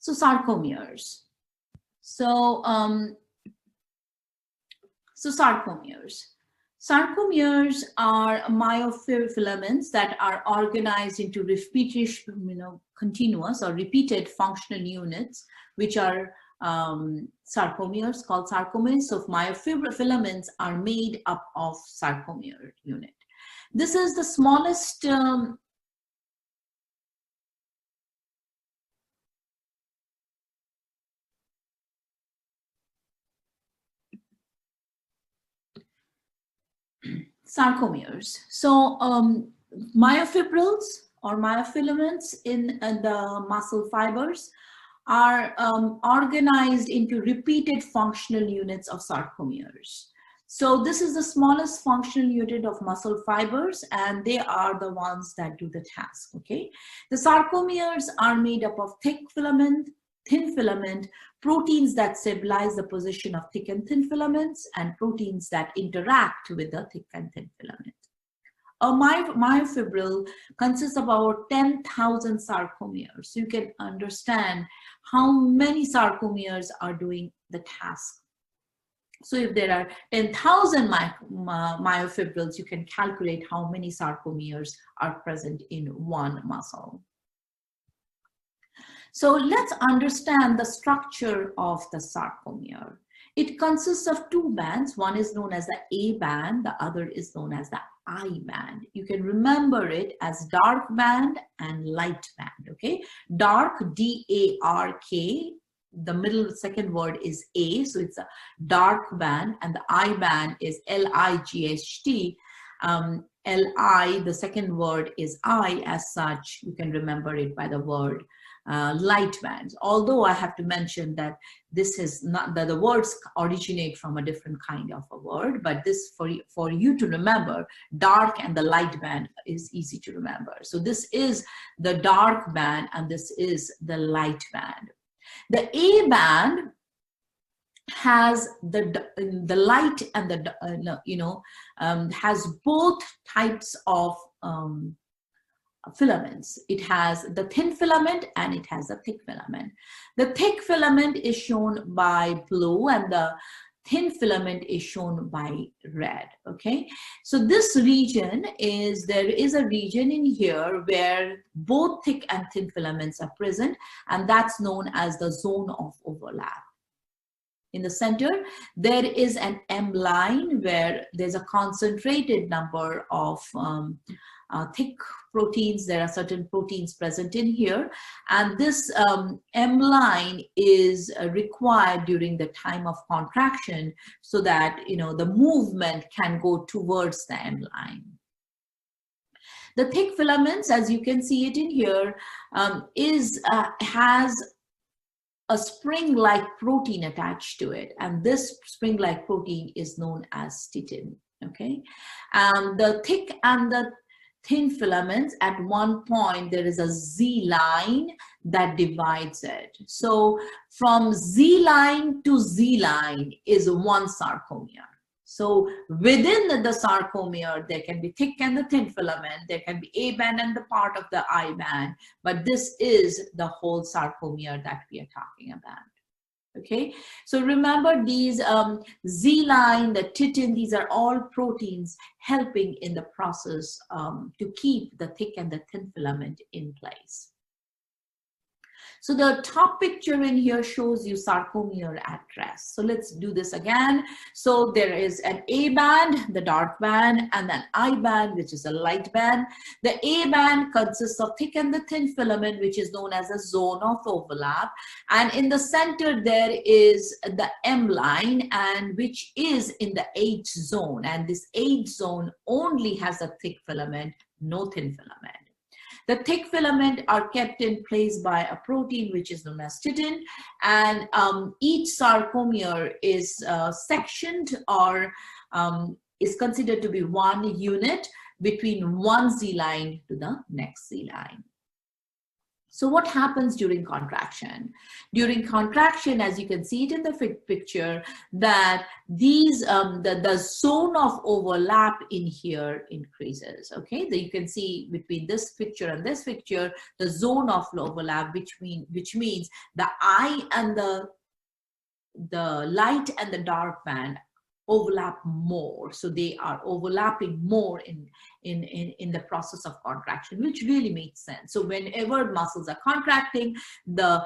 So sarcomeres. So sarcomeres. Sarcomeres are myofilaments that are organized into repeated, continuous or repeated functional units, which are sarcomeres, called sarcomeres. So myofilaments are made up of sarcomere unit. This is the smallest sarcomeres. So myofibrils or myofilaments in the muscle fibers are organized into repeated functional units of sarcomeres. So this is the smallest functional unit of muscle fibers, and they are the ones that do the task, okay? The sarcomeres are made up of thick filament, thin filament, proteins that stabilize the position of thick and thin filaments, and proteins that interact with the thick and thin filament. A myofibril consists of about 10,000 sarcomeres. So you can understand how many sarcomeres are doing the task. So if there are 10,000 myofibrils, you can calculate how many sarcomeres are present in one muscle. So let's understand the structure of the sarcomere. It consists of two bands. One is known as the A band, the other is known as the I band. You can remember it as dark band and light band, okay? Dark, D-A-R-K, the middle second word is A, so it's a dark band, and the I band is L-I-G-H-T. L-I, the second word is I, as such, you can remember it by the word light bands. Although I have to mention that this is not that the words originate from a different kind of a word, but this for you to remember, dark and the light band is easy to remember. So this is the dark band and this is the light band. The A band has the light and the has both types of filaments. It has the thin filament and it has the thick filament. The thick filament is shown by blue and the thin filament is shown by red, okay? So this region is, there is a region in here where both thick and thin filaments are present, and that's known as the zone of overlap. In the center, there is an M line where there's a concentrated number of thick proteins. There are certain proteins present in here, and this M line is required during the time of contraction so that the movement can go towards the M line. The thick filaments, as you can see it in here, has a spring-like protein attached to it, and this spring-like protein is known as titin, okay? And the thick and the thin filaments, at one point there is a Z line that divides it. So from Z line to Z line is one sarcomere. So within the sarcomere, there can be thick and the thin filament, there can be A band and the part of the I band, but this is the whole sarcomere that we are talking about. Okay, so remember these Z line, the titin, these are all proteins helping in the process to keep the thick and the thin filament in place. So the top picture in here shows you sarcomere at rest. So let's do this again. So there is an A band, the dark band, and an I band, which is a light band. The A band consists of thick and the thin filament, which is known as a zone of overlap. And in the center, there is the M line, and which is in the H zone. And this H zone only has a thick filament, no thin filament. The thick filament are kept in place by a protein which is known as titin, and each sarcomere is sectioned or is considered to be one unit between one Z line to the next Z line. So what happens during contraction? During contraction, as you can see it in the picture, that these the zone of overlap in here increases. Okay, you can see between this picture and this picture, the zone of overlap, which means the eye and the light and the dark band overlap more. So they are overlapping more in the process of contraction, which really makes sense. So whenever muscles are contracting, the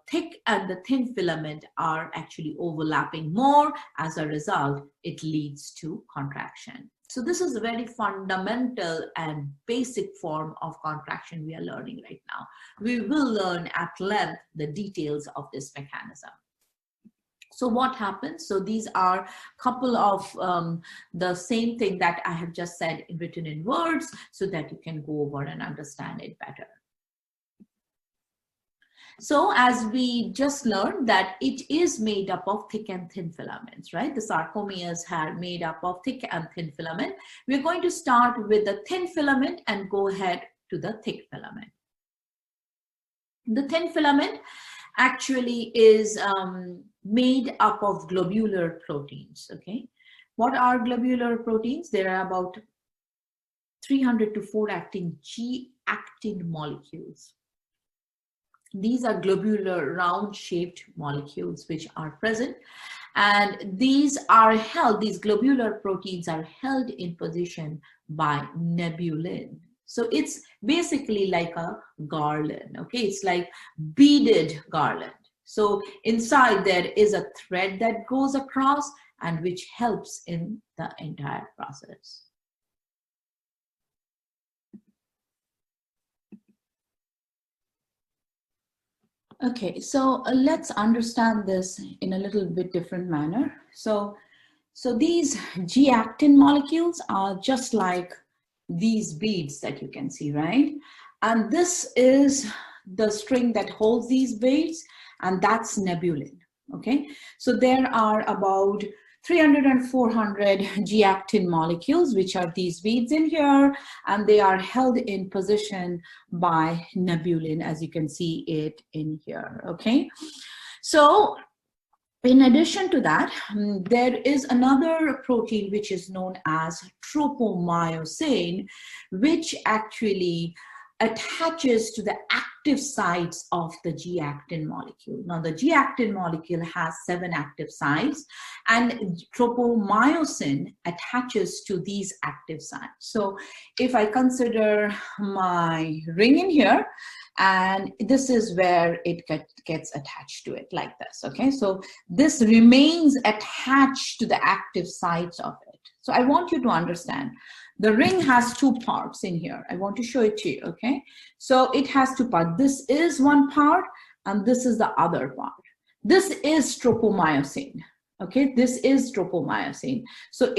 thick and the thin filament are actually overlapping more. As a result, it leads to contraction. So this is a very fundamental and basic form of contraction we are learning right now. We will learn at length the details of this mechanism. So what happens? So these are a couple of the same thing that I have just said written in words so that you can go over and understand it better. So as we just learned that it is made up of thick and thin filaments, right? The sarcomeres are made up of thick and thin filament. We're going to start with the thin filament and go ahead to the thick filament. The thin filament actually is made up of globular proteins. Okay, what are globular proteins? There are about 300 to 4-actin G-actin molecules. These are globular round-shaped molecules which are present, and these globular proteins are held in position by nebulin. So it's basically like a garland. Okay, it's like beaded garland. So inside there is a thread that goes across and which helps in the entire process. Okay, so let's understand this in a little bit different manner. So these G-actin molecules are just like these beads that you can see, right? And this is the string that holds these beads, and that's nebulin. Okay, so there are about 300 and 400 G-actin molecules, which are these beads in here, and they are held in position by nebulin, as you can see it in here. Okay, so in addition to that, there is another protein which is known as tropomyosin, which actually attaches to the active sites of the G-actin molecule. Now, the G-actin molecule has 7 active sites, and tropomyosin attaches to these active sites. So if I consider my ring in here, and this is where it gets attached to it like this. Okay, so this remains attached to the active sites of it. So I want you to understand the ring has 2 parts in here. I want to show it to you. Okay, so it has 2 parts. This is one part and this is the other part. This is tropomyosin. Okay, this is tropomyosin. So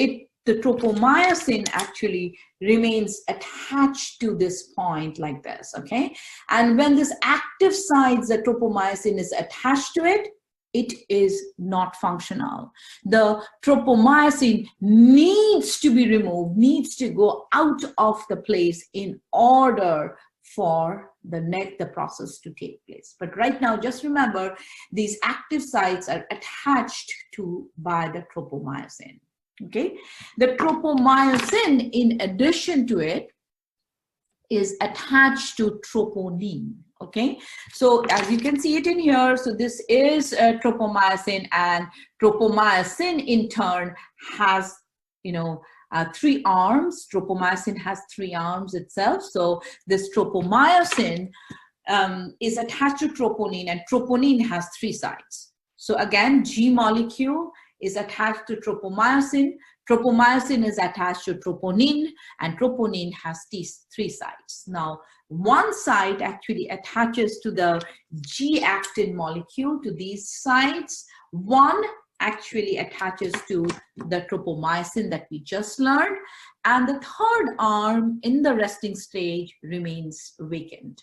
the tropomyosin actually remains attached to this point like this. Okay, and when this active sites, the tropomyosin is attached to it, it is not functional. The tropomyosin needs to be removed, needs to go out of the place in order for the process to take place. But right now, just remember, these active sites are attached to by the tropomyosin. Okay, the tropomyosin, in addition to it, is attached to troponin. Okay, so as you can see it in here, so this is tropomyosin, and tropomyosin in turn has 3 arms. Tropomyosin has 3 arms itself. So this tropomyosin is attached to troponin, and troponin has 3 sites. So again, G molecule is attached to tropomyosin. Tropomyosin is attached to troponin, and troponin has these 3 sites. Now, one site actually attaches to the G-actin molecule, to these sites. One actually attaches to the tropomyosin that we just learned, and the third arm in the resting stage remains vacant.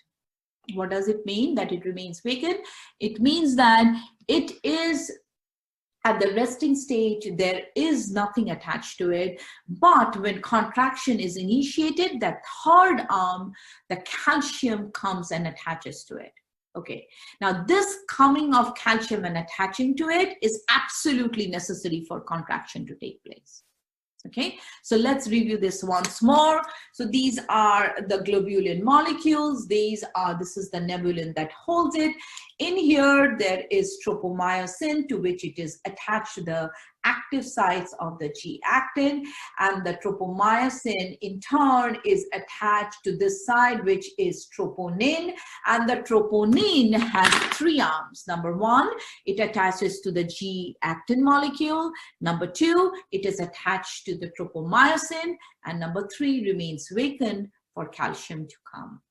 What does it mean that it remains vacant? It means that it is At the resting stage, there is nothing attached to it, but when contraction is initiated, that third arm, the calcium comes and attaches to it. Okay, now this coming of calcium and attaching to it is absolutely necessary for contraction to take place. Okay, so let's review this once more. So these are the globulin molecules. This is the nebulin that holds it. In here, there is tropomyosin, to which it is attached to the active sites of the G-actin, and the tropomyosin in turn is attached to this side, which is troponin, and the troponin has three arms. Number one, it attaches to the G-actin molecule. Number two, it is attached to the tropomyosin, and number three remains vacant for calcium to come.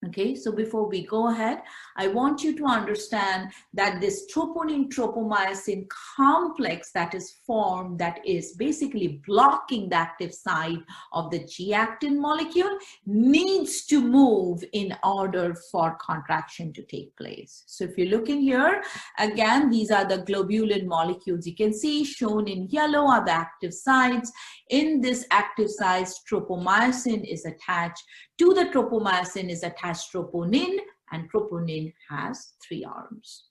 Okay, so before we go ahead, I want you to understand that this troponin-tropomyosin complex that is formed, that is basically blocking the active site of the G-actin molecule, needs to move in order for contraction to take place. So if you look in here, again, these are the globulin molecules. You can see shown in yellow are the active sites. In this active sites, tropomyosin is attached. To the tropomyosin is attached troponin, and troponin has three arms.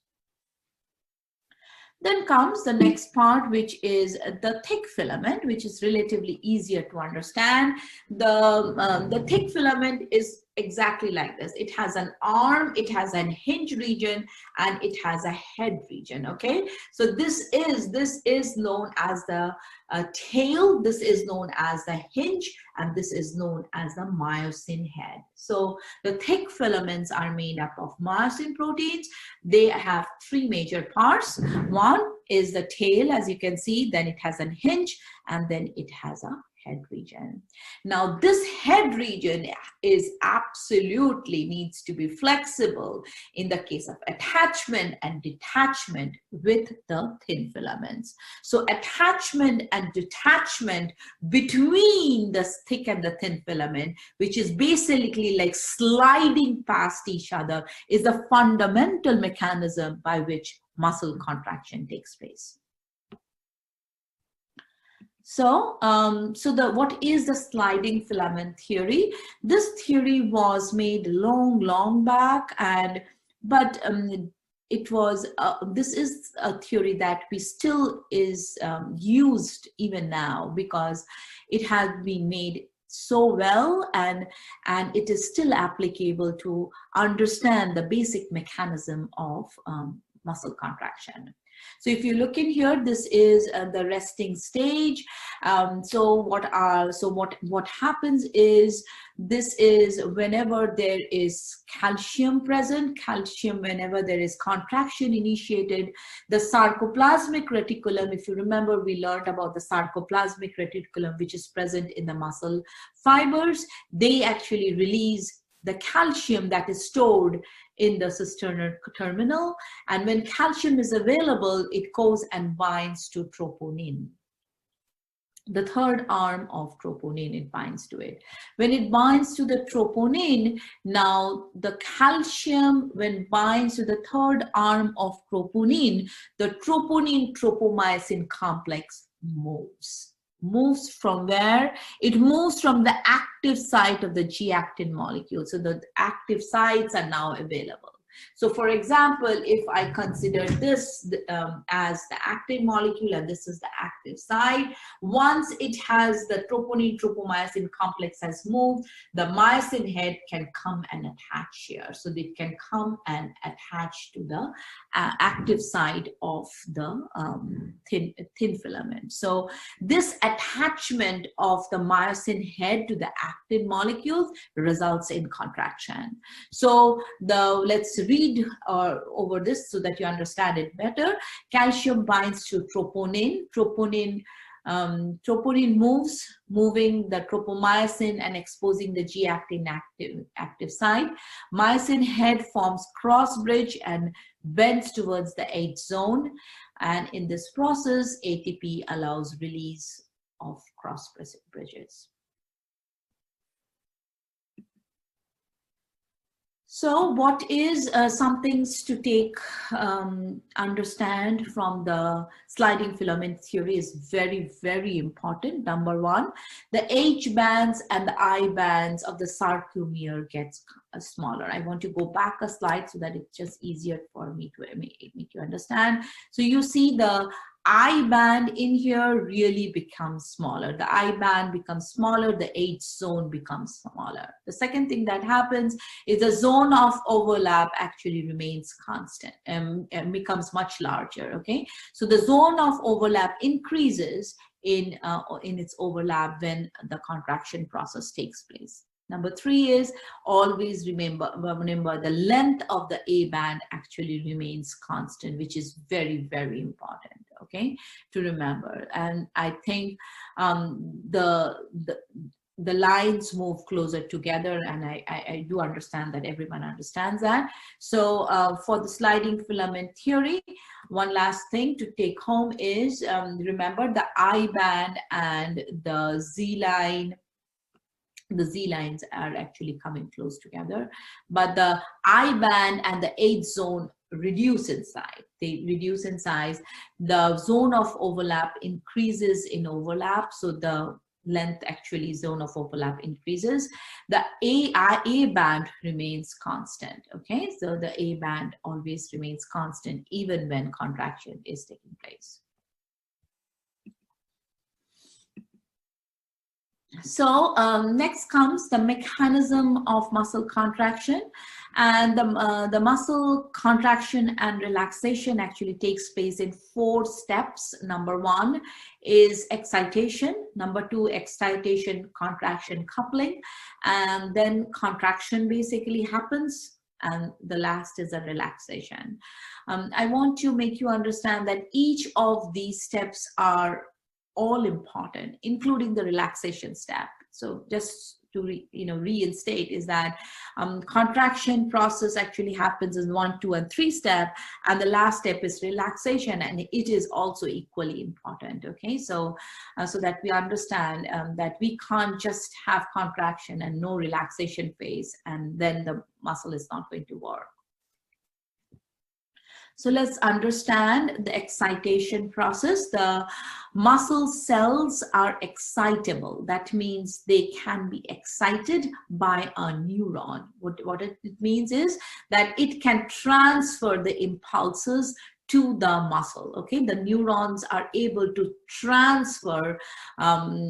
Then comes the next part, which is the thick filament, which is relatively easier to understand. The thick filament is exactly like this. It has an arm, it has a hinge region, and it has a head region. Okay, so this is known as the tail, this is known as the hinge, and this is known as the myosin head. So the thick filaments are made up of myosin proteins. They have three major parts. One is the tail, as you can see, then it has a hinge, and then it has a head region. Now this head region is absolutely needs to be flexible in the case of attachment and detachment with the thin filaments. So attachment and detachment between the thick and the thin filament, which is basically like sliding past each other, is the fundamental mechanism by which muscle contraction takes place. So, what is the sliding filament theory? This theory was made long back, but it was this is a theory that we still is used even now, because it has been made so well, and it is still applicable to understand the basic mechanism of muscle contraction. So if you look in here, this is the resting stage. So what happens is, this is whenever there is calcium present, whenever there is contraction initiated, the sarcoplasmic reticulum, if you remember, we learned about the sarcoplasmic reticulum, which is present in the muscle fibers. They actually release the calcium that is stored in the cisterna terminal, and when calcium is available, it goes and binds to troponin. The third arm of troponin, it binds to it. When it binds to the troponin, now the calcium, when binds to the third arm of troponin, the troponin-tropomyosin complex moves from where? It moves from the active site of the G-actin molecule. So the active sites are now available. So for example, if I consider this as the active molecule and this is the active site, once it has the troponin-tropomyosin complex has moved, the myosin head can come and attach here. So it can come and attach to the active site of the thin filament. So this attachment of the myosin head to the actin molecules results in contraction. So let's read over this so that you understand it better. Calcium binds to troponin. Troponin moving the tropomyosin and exposing the G-actin active site. Myosin head forms cross bridge and bends towards the edge zone. And in this process, ATP allows release of cross bridges. So what is some things to take, understand from the sliding filament theory is very, very important. Number one, the H bands and the I bands of the sarcomere gets smaller. I want to go back a slide so that it's just easier for me to make you understand. So you see the I band in here really becomes smaller. The I band becomes smaller, the H zone becomes smaller. The second thing that happens is the zone of overlap actually remains constant and becomes much larger, okay? So the zone of overlap increases in its overlap when the contraction process takes place. Number three is always remember the length of the A band actually remains constant, which is very, very important, okay, to remember. And I think the lines move closer together, and I do understand that everyone understands that. So for the sliding filament theory, one last thing to take home is remember the I band and the Z line. The Z lines are actually coming close together, but the I band and the H zone reduce in size. They reduce in size. The zone of overlap increases in overlap, so the length actually zone of overlap increases. The A band remains constant, okay? So the A band always remains constant even when contraction is taking place. So next comes the mechanism of muscle contraction, and the muscle contraction and relaxation actually takes place in 4 steps. Number one is excitation. Number two, excitation, contraction, coupling, and then contraction basically happens. And the last is a relaxation. I want to make you understand that each of these steps are all important, including the relaxation step. So just to reinstate is that contraction process actually happens in 1, 2, and 3 step, and the last step is relaxation, and it is also equally important. Okay, so so that we understand that we can't just have contraction and no relaxation phase, and then the muscle is not going to work. So let's understand the excitation process. The muscle cells are excitable. That means they can be excited by a neuron. What it means is that it can transfer the impulses to the muscle, okay? The neurons are able to transfer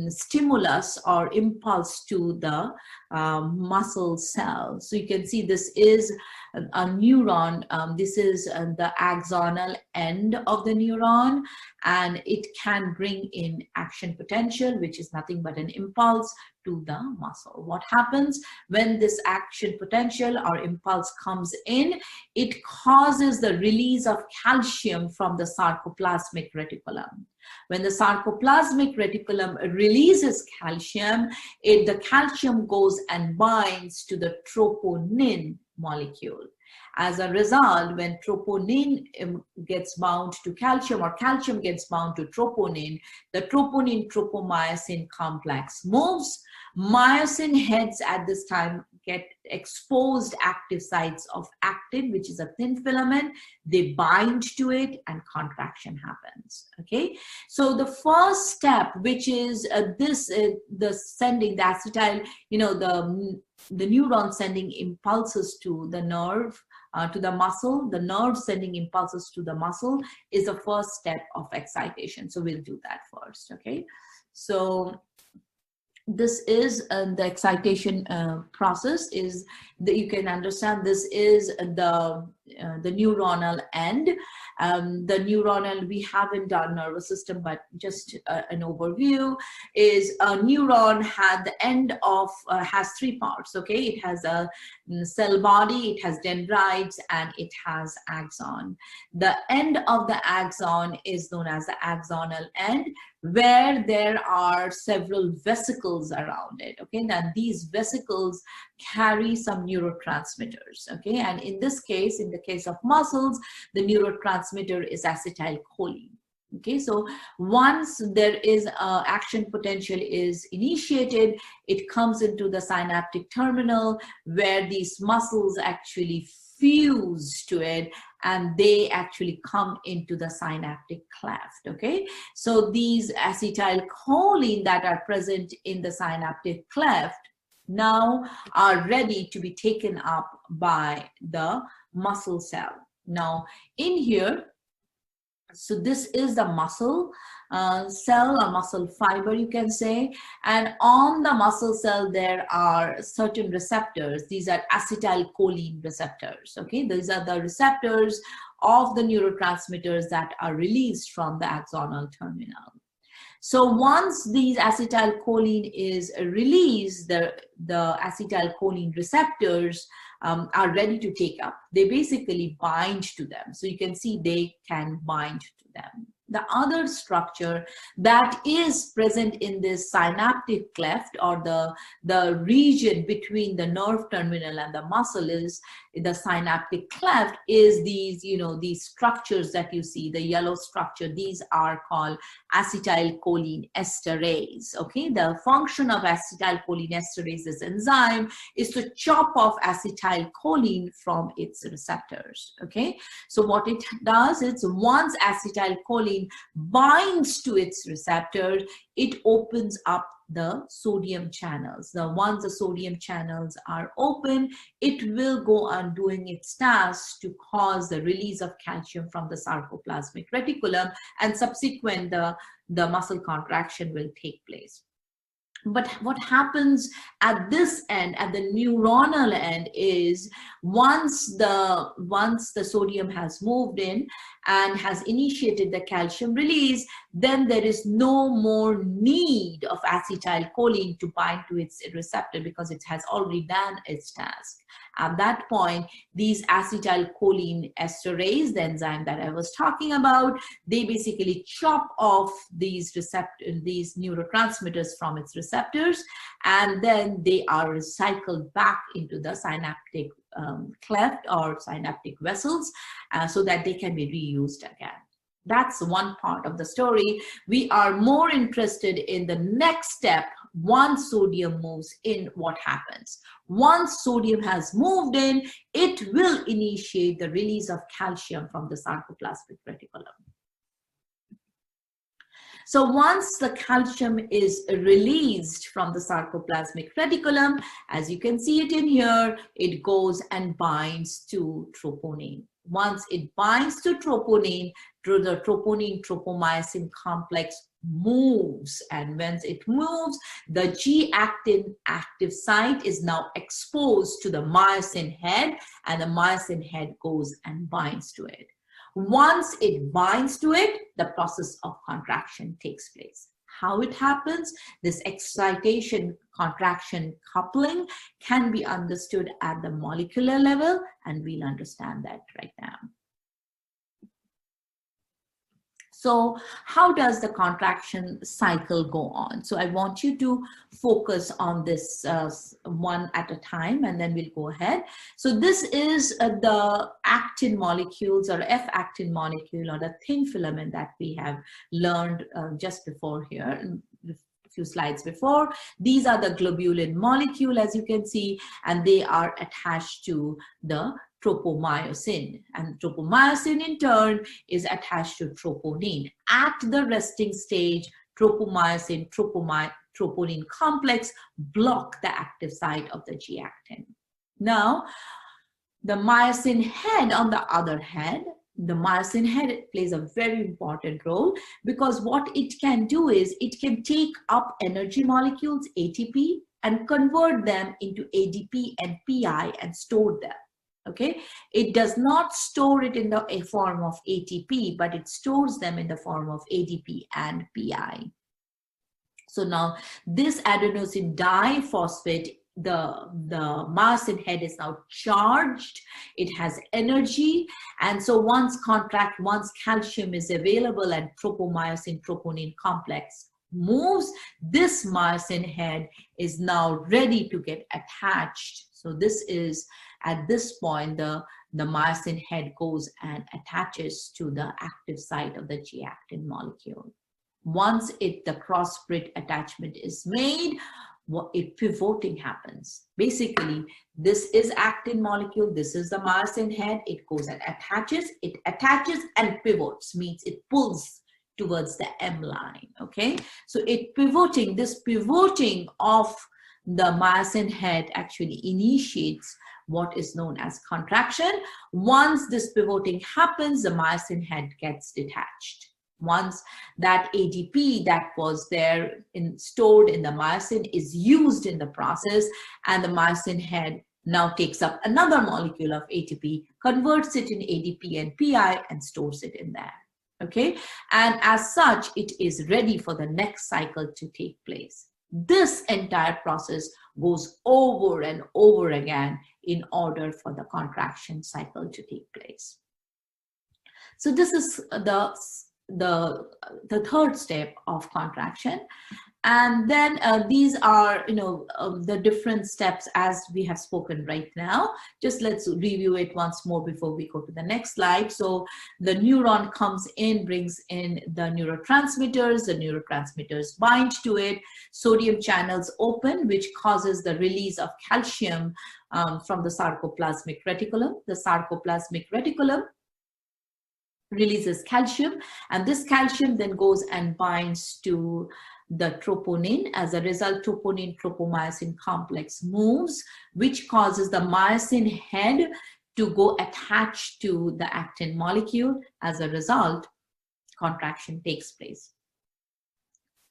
stimulus or impulse to the muscle cell. So you can see this is a neuron. This is the axonal end of the neuron, and it can bring in action potential, which is nothing but an impulse to the muscle. What happens when this action potential or impulse comes in? It causes the release of calcium from the sarcoplasmic reticulum. When the sarcoplasmic reticulum releases calcium, the calcium goes and binds to the troponin molecule. As a result, when troponin gets bound to calcium or calcium gets bound to troponin, the troponin-tropomyosin complex moves. Myosin heads at this time get exposed active sites of actin, which is a thin filament. They bind to it and contraction happens. Okay, so the first step, which is the sending the acetyl, the neuron sending impulses to the nerve, to the muscle, the nerve sending impulses to the muscle, is the first step of excitation. So we'll do that first. Okay, so this is the excitation process. Is that you can understand this is the neuronal end. The neuronal, we haven't done nervous system, but just an overview is a neuron had the end of has 3 parts. Okay, it has a cell body, it has dendrites, and it has axon. The end of the axon is known as the axonal end, where there are several vesicles around it. Okay, now these vesicles carry some neurotransmitters. Okay, and in this case, in the case of muscles, the neurotransmitter is acetylcholine. Okay, so once there is action potential is initiated, it comes into the synaptic terminal where these muscles actually fuse to it and they actually come into the synaptic cleft. Okay, so these acetylcholine that are present in the synaptic cleft now are ready to be taken up by the muscle cell. Now in here, so this is the muscle cell or muscle fiber, you can say, and on the muscle cell there are certain receptors. These are acetylcholine receptors. Okay, these are the receptors of the neurotransmitters that are released from the axonal terminal. So once these acetylcholine is released, the acetylcholine receptors are ready to take up. They basically bind to them. So you can see they can bind to them. The other structure that is present in this synaptic cleft or the region between the nerve terminal and the muscle is the synaptic cleft is these, these structures that you see, the yellow structure. These are called acetylcholine esterase. Okay, the function of acetylcholine esterase, this enzyme, is to chop off acetylcholine from its receptors. Okay, so what it does is once acetylcholine binds to its receptor, it opens up the sodium channels. Now, once the sodium channels are open, it will go on doing its task to cause the release of calcium from the sarcoplasmic reticulum, and subsequent the muscle contraction will take place. But what happens at this end, at the neuronal end, is once the sodium has moved in and has initiated the calcium release, then there is no more need of acetylcholine to bind to its receptor because it has already done its task. At that point, these acetylcholine esterase, the enzyme that I was talking about, they basically chop off these neurotransmitters from its receptors, and then they are recycled back into the synaptic cleft or synaptic vessels so that they can be reused again. That's one part of the story. We are more interested in the next step. Once sodium moves in, what happens? Once sodium has moved in, it will initiate the release of calcium from the sarcoplasmic reticulum. So once the calcium is released from the sarcoplasmic reticulum, as you can see it in here, it goes and binds to troponin. Once it binds to troponin, the troponin-tropomyosin complex moves, and when it moves, the G-actin active site is now exposed to the myosin head, and the myosin head goes and binds to it. Once it binds to it, the process of contraction takes place. How it happens? This excitation contraction coupling can be understood at the molecular level, and we'll understand that right now. So how does the contraction cycle go on? So I want you to focus on this one at a time, and then we'll go ahead. So this is the actin molecules, or F-actin molecule, or the thin filament that we have learned just before here, a few slides before. These are the globulin molecule, as you can see, and they are attached to the tropomyosin, and tropomyosin in turn is attached to troponin. At the resting stage, tropomyosin troponin complex block the active site of the G-actin. Now, the myosin head, on the other hand, the myosin head plays a very important role, because what it can do is it can take up energy molecules, ATP, and convert them into ADP and PI and store them. Okay, it does not store it in the form of ATP, but it stores them in the form of ADP and PI. So now this adenosine diphosphate, the myosin head is now charged, it has energy, and so once calcium is available and tropomyosin troponin complex moves, this myosin head is now ready to get attached. So this is, at this point, the the myosin head goes and attaches to the active site of the G-actin molecule. Once the cross-bridge attachment is made, pivoting happens. Basically, this is actin molecule, this is the myosin head, it goes and attaches and pivots, means it pulls towards the M line, okay? So this pivoting of the myosin head actually initiates what is known as contraction. Once this pivoting happens, the myosin head gets detached. Once that ATP that was there stored in the myosin is used in the process, and the myosin head now takes up another molecule of ATP, converts it in ADP and PI, and stores it in there. Okay, and as such, it is ready for the next cycle to take place. This entire process goes over and over again in order for the contraction cycle to take place. So this is the third step of contraction. And then these are, the different steps as we have spoken right now. Just let's review it once more before we go to the next slide. So the neuron comes in, brings in the neurotransmitters bind to it, sodium channels open, which causes the release of calcium from the sarcoplasmic reticulum. The sarcoplasmic reticulum releases calcium, and this calcium then goes and binds to the troponin. As a result, troponin tropomyosin complex moves, which causes the myosin head to go attach to the actin molecule. As a result, contraction takes place.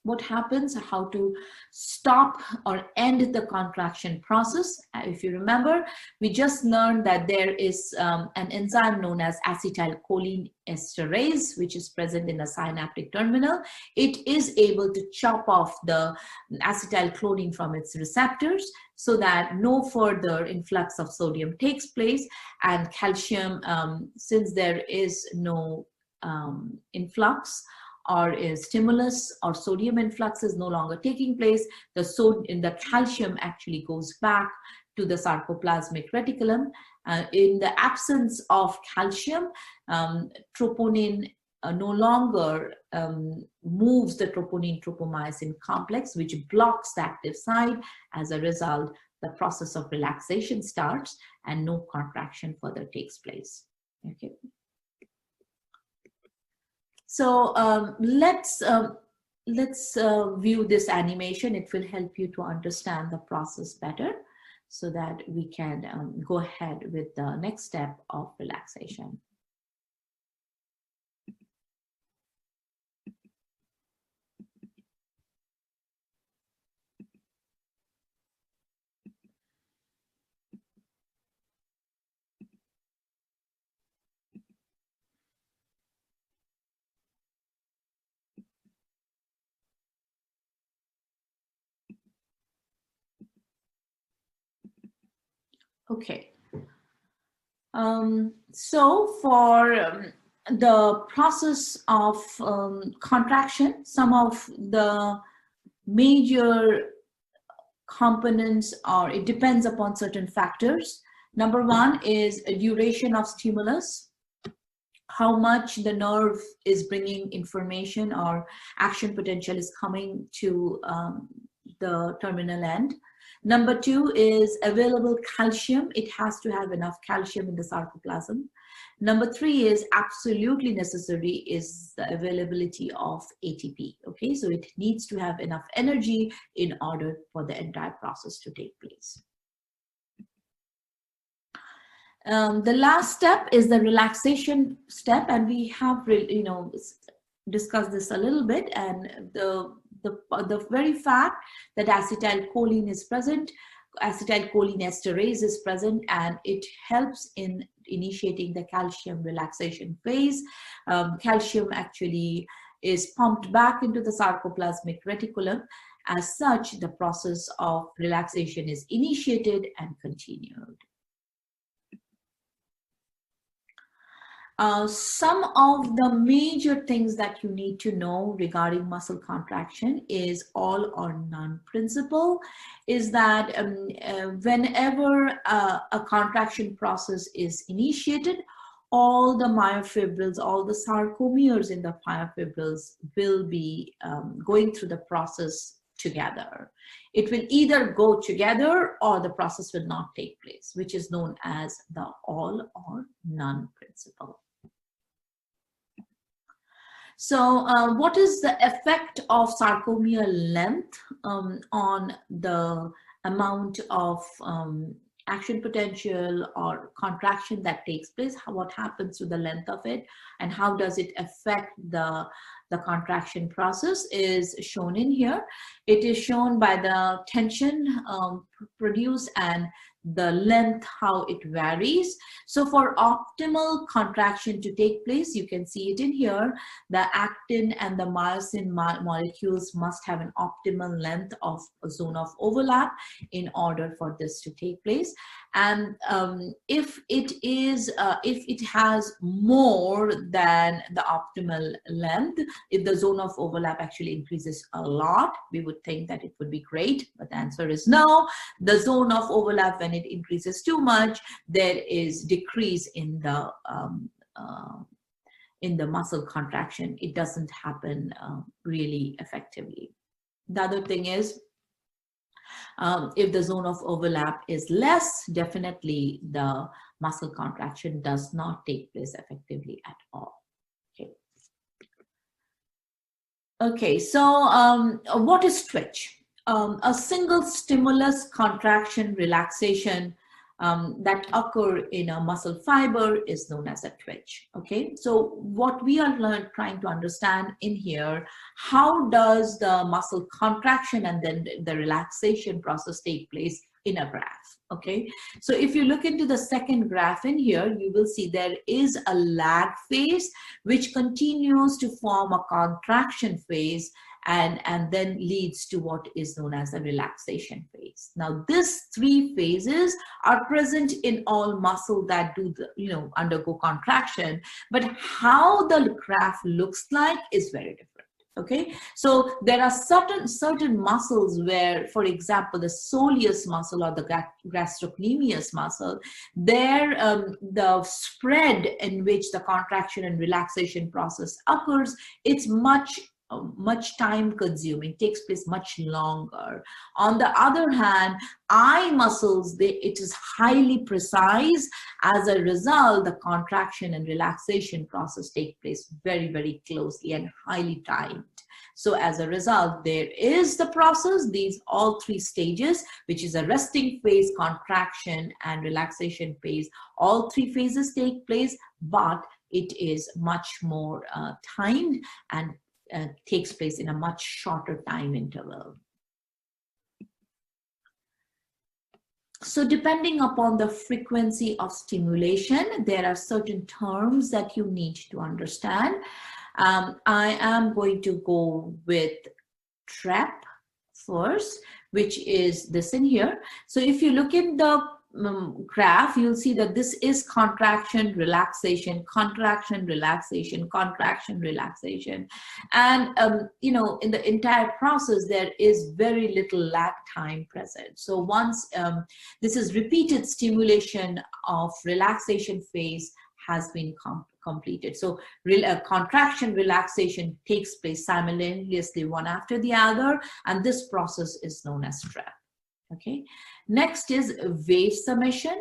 What happens, how to stop or end the contraction process? If you remember, we just learned that there is an enzyme known as acetylcholine esterase, which is present in the synaptic terminal. It is able to chop off the acetylcholine from its receptors so that no further influx of sodium takes place, and calcium, since there is no influx or a stimulus or sodium influx is no longer taking place, the calcium actually goes back to the sarcoplasmic reticulum. In the absence of calcium, troponin no longer moves the troponin tropomyosin complex, which blocks the active site. As a result, the process of relaxation starts and no contraction further takes place. Okay. So let's view this animation. It will help you to understand the process better so that we can go ahead with the next step of relaxation. Okay. So for the process of contraction, some of the major components are, it depends upon certain factors. Number one is a duration of stimulus, how much the nerve is bringing information or action potential is coming to the terminal end. Number two is available calcium. It has to have enough calcium in the sarcoplasm. Number three is absolutely necessary is the availability of ATP. Okay, so it needs to have enough energy in order for the entire process to take place. The last step is the relaxation step, and we have discussed this a little bit. And the very fact that acetylcholine is present, acetylcholine esterase is present, and it helps in initiating the calcium relaxation phase. Calcium actually is pumped back into the sarcoplasmic reticulum. As such, the process of relaxation is initiated and continued. Some of the major things that you need to know regarding muscle contraction is all or none principle, is that whenever a contraction process is initiated, all the myofibrils, all the sarcomeres in the myofibrils will be going through the process together. It will either go together or the process will not take place, which is known as the all or none principle. So what is the effect of sarcomere length on the amount of action potential or contraction that takes place? What happens to the length of it, and how does it affect the contraction process is shown in here. It is shown by the tension produced and the length, how it varies. So for optimal contraction to take place, you can see it in here, the actin and the myosin molecules must have an optimal length of a zone of overlap in order for this to take place. And if it has more than the optimal length, if the zone of overlap actually increases a lot, we would think that it would be great, but the answer is no. The zone of overlap, when it increases too much, there is decrease in the muscle contraction. It doesn't happen really effectively. The other thing is, if the zone of overlap is less, definitely the muscle contraction does not take place effectively at all. Okay, so what is twitch? A single stimulus, contraction, relaxation that occur in a muscle fiber is known as a twitch. Okay, so what we are trying to understand in here, how does the muscle contraction and then the relaxation process take place in a graph? Okay, so if you look into the second graph in here, you will see there is a lag phase which continues to form a contraction phase and then leads to what is known as a relaxation phase. Now, these three phases are present in all muscle that do the, undergo contraction, but how the graph looks like is very different. Okay, so there are certain muscles where, for example, the soleus muscle or the gastrocnemius muscle, there the spread in which the contraction and relaxation process occurs, it's much time consuming, takes place much longer. On the other hand, eye muscles, it is highly precise. As a result, the contraction and relaxation process take place very, very closely and highly timed. So as a result, there is the process, these all three stages, which is a resting phase, contraction, and relaxation phase. All three phases take place, but it is much more timed and takes place in a much shorter time interval. So depending upon the frequency of stimulation, there are certain terms that you need to understand. I am going to go with TREP first, which is this in here. So if you look in the graph, you'll see that this is contraction, relaxation, contraction, relaxation, contraction, relaxation. And, in the entire process, there is very little lag time present. So once this is repeated stimulation of relaxation phase has been completed. So contraction, relaxation takes place simultaneously one after the other, and this process is known as TREP. Okay, next is wave summation.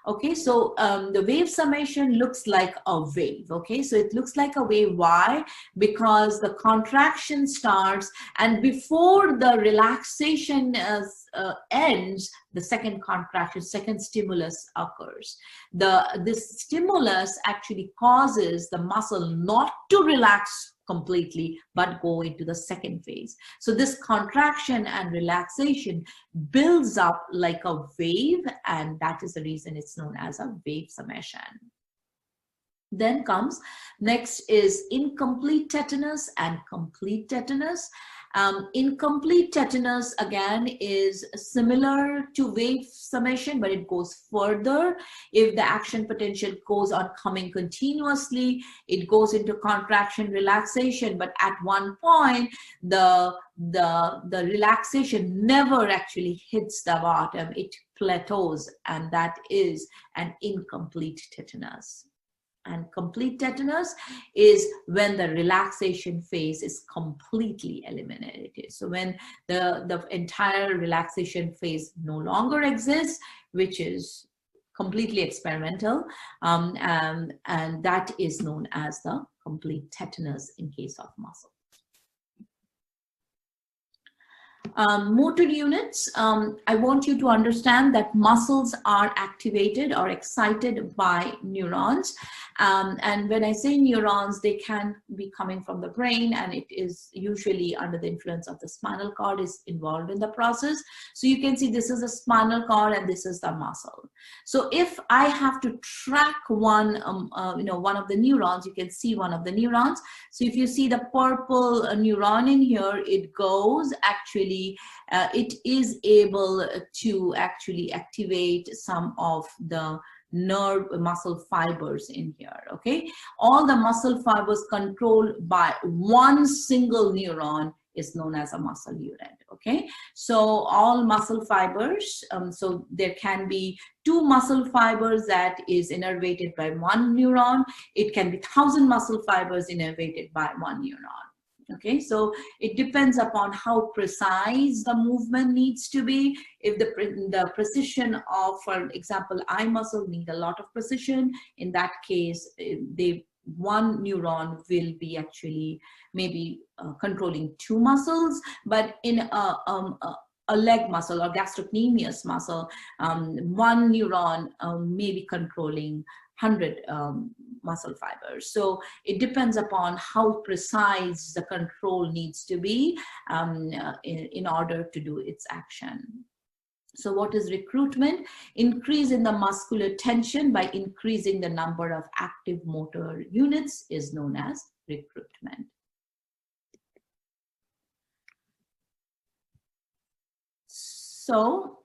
Okay, so the wave summation looks like a wave. Okay, so it looks like a wave. Why? Because the contraction starts, and before the relaxation ends, the second contraction, second stimulus occurs. This stimulus actually causes the muscle not to relax completely, but go into the second phase. So this contraction and relaxation builds up like a wave, and that is the reason it's known as a wave summation. Then comes next is incomplete tetanus and complete tetanus. Incomplete tetanus again is similar to wave summation, but it goes further. If the action potential goes on coming continuously, it goes into contraction, relaxation, but at one point the relaxation never actually hits the bottom. It plateaus, and that is an incomplete tetanus. And complete tetanus is when the relaxation phase is completely eliminated. So when the entire relaxation phase no longer exists, which is completely experimental, and that is known as the complete tetanus in case of muscle. Motor units, I want you to understand that muscles are activated or excited by neurons. And when I say neurons, they can be coming from the brain, and it is usually under the influence of the spinal cord is involved in the process. So you can see this is a spinal cord and this is the muscle. So if I have to track one of the neurons, you can see one of the neurons. So if you see the purple neuron in here, it goes actually, it is able to actually activate some of the nerve muscle fibers in here. Okay, all the muscle fibers controlled by one single neuron is known as a muscle unit. Okay, so all muscle fibers, so there can be 2 muscle fibers that is innervated by one neuron. It can be 1,000 muscle fibers innervated by one neuron. Okay, so it depends upon how precise the movement needs to be. If the precision of, for example, eye muscle need a lot of precision, in that case, one neuron will be actually maybe controlling 2 muscles, but in a leg muscle or gastrocnemius muscle, one neuron may be controlling 100 muscle fibers. So it depends upon how precise the control needs to be in order to do its action. So what is recruitment? Increase in the muscular tension by increasing the number of active motor units is known as recruitment. So